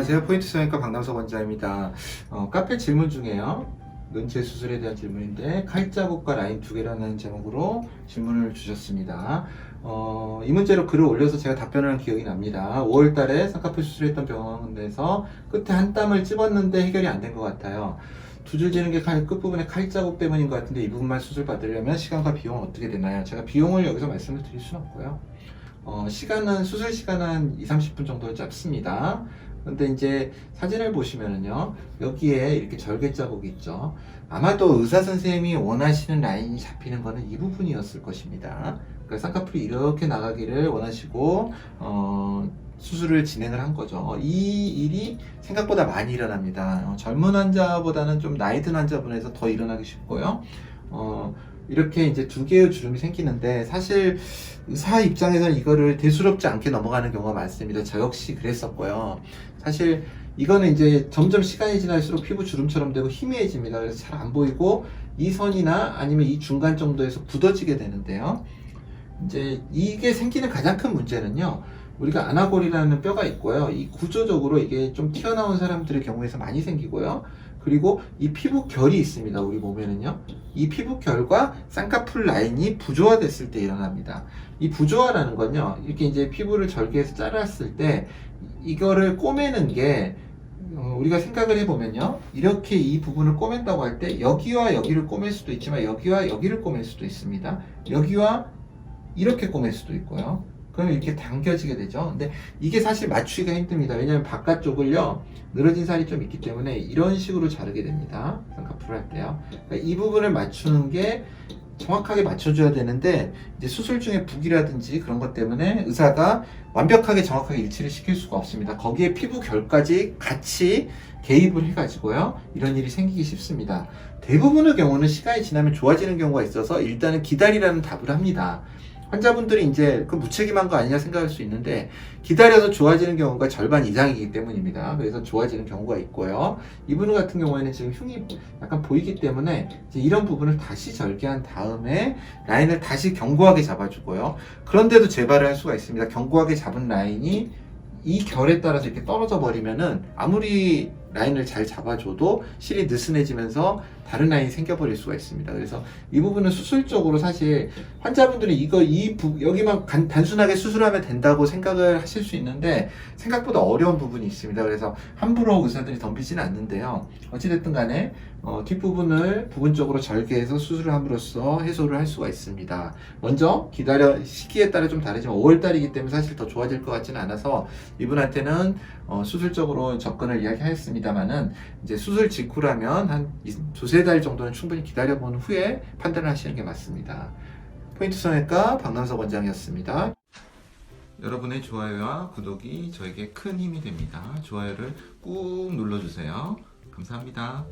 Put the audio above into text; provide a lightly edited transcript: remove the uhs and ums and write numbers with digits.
안녕하세요. 포인트 성형외과 박남석 원장입니다. 카페 질문 중에요. 눈체 수술에 대한 질문인데 칼자국과 라인 두 개라는 제목으로 질문을 주셨습니다. 이 문제로 글을 올려서 제가 답변을 한 기억이 납니다. 5월달에 쌍꺼풀 수술했던 병원에서 끝에 한 땀을 찝었는데 해결이 안 된 것 같아요. 두 줄 지는 게 끝부분에 칼자국 때문인 것 같은데 이 부분만 수술 받으려면 시간과 비용은 어떻게 되나요? 제가 비용을 여기서 말씀을 드릴 수는 없고요. 수술 시간은 한 2~30분 정도를 잡습니다. 근데 이제 사진을 보시면은요, 여기에 이렇게 절개 자국이 있죠. 아마도 의사 선생님이 원하시는 라인이 잡히는 거는 이 부분이었을 것입니다. 그러니까 쌍꺼풀이 이렇게 나가기를 원하시고, 수술을 진행을 한 거죠. 이 일이 생각보다 많이 일어납니다. 젊은 환자보다는 좀 나이 든 환자분에서 더 일어나기 쉽고요. 이렇게 이제 두 개의 주름이 생기는데 사실 의사 입장에서는 이거를 대수롭지 않게 넘어가는 경우가 많습니다. 저 역시 그랬었고요. 사실 이거는 이제 점점 시간이 지날수록 피부 주름처럼 되고 희미해집니다. 그래서 잘 안 보이고 이 선이나 아니면 이 중간 정도에서 굳어지게 되는데요. 이제 이게 생기는 가장 큰 문제는요. 우리가 아나골이라는 뼈가 있고요. 이 구조적으로 이게 좀 튀어나온 사람들의 경우에서 많이 생기고요. 그리고 이 피부 결이 있습니다. 우리 몸에는요. 이 피부 결과 쌍꺼풀 라인이 부조화됐을 때 일어납니다. 이 부조화라는 건요. 이렇게 이제 피부를 절개해서 잘랐을 때 이거를 꼬매는 게 우리가 생각을 해보면요. 이렇게 이 부분을 꼬맨다고 할 때 여기와 여기를 꼬맬 수도 있지만 여기와 여기를 꼬맬 수도 있습니다. 여기와 이렇게 꼬맬 수도 있고요. 그러면 이렇게 당겨지게 되죠. 근데 이게 사실 맞추기가 힘듭니다. 왜냐하면 바깥쪽을요, 늘어진 살이 좀 있기 때문에 이런 식으로 자르게 됩니다. 쌍꺼풀을 할 때요. 그러니까 이 부분을 맞추는 게 정확하게 맞춰줘야 되는데, 이제 수술 중에 붓이라든지 그런 것 때문에 의사가 완벽하게 정확하게 일치를 시킬 수가 없습니다. 거기에 피부 결까지 같이 개입을 해가지고요, 이런 일이 생기기 쉽습니다. 대부분의 경우는 시간이 지나면 좋아지는 경우가 있어서 일단은 기다리라는 답을 합니다. 환자분들이 이제 그 무책임한 거 아니냐 생각할 수 있는데 기다려서 좋아지는 경우가 절반 이상이기 때문입니다. 그래서 좋아지는 경우가 있고요. 이분 같은 경우에는 지금 흉이 약간 보이기 때문에 이제 이런 부분을 다시 절개한 다음에 라인을 다시 견고하게 잡아주고요. 그런데도 재발을 할 수가 있습니다. 견고하게 잡은 라인이 이 결에 따라서 이렇게 떨어져 버리면은 아무리 라인을 잘 잡아줘도 실이 느슨해지면서 다른 라인이 생겨버릴 수가 있습니다. 그래서 이 부분은 수술적으로 사실 환자분들이 여기만 단순하게 수술하면 된다고 생각을 하실 수 있는데 생각보다 어려운 부분이 있습니다. 그래서 함부로 의사들이 덤비지는 않는데요. 어찌됐든 간에 뒷부분을 부분적으로 절개해서 수술을 함으로써 해소를 할 수가 있습니다. 먼저 시기에 따라 좀 다르지만 5월달이기 때문에 사실 더 좋아질 것 같지는 않아서 이분한테는 수술적으로 접근을 이야기하였습니다만은 이제 수술 직후라면 한 두세 달 정도는 충분히 기다려본 후에 판단을 하시는 게 맞습니다. 포인트 성형외과 박남석 원장이었습니다. 여러분의 좋아요와 구독이 저에게 큰 힘이 됩니다. 좋아요를 꾹 눌러주세요. 감사합니다.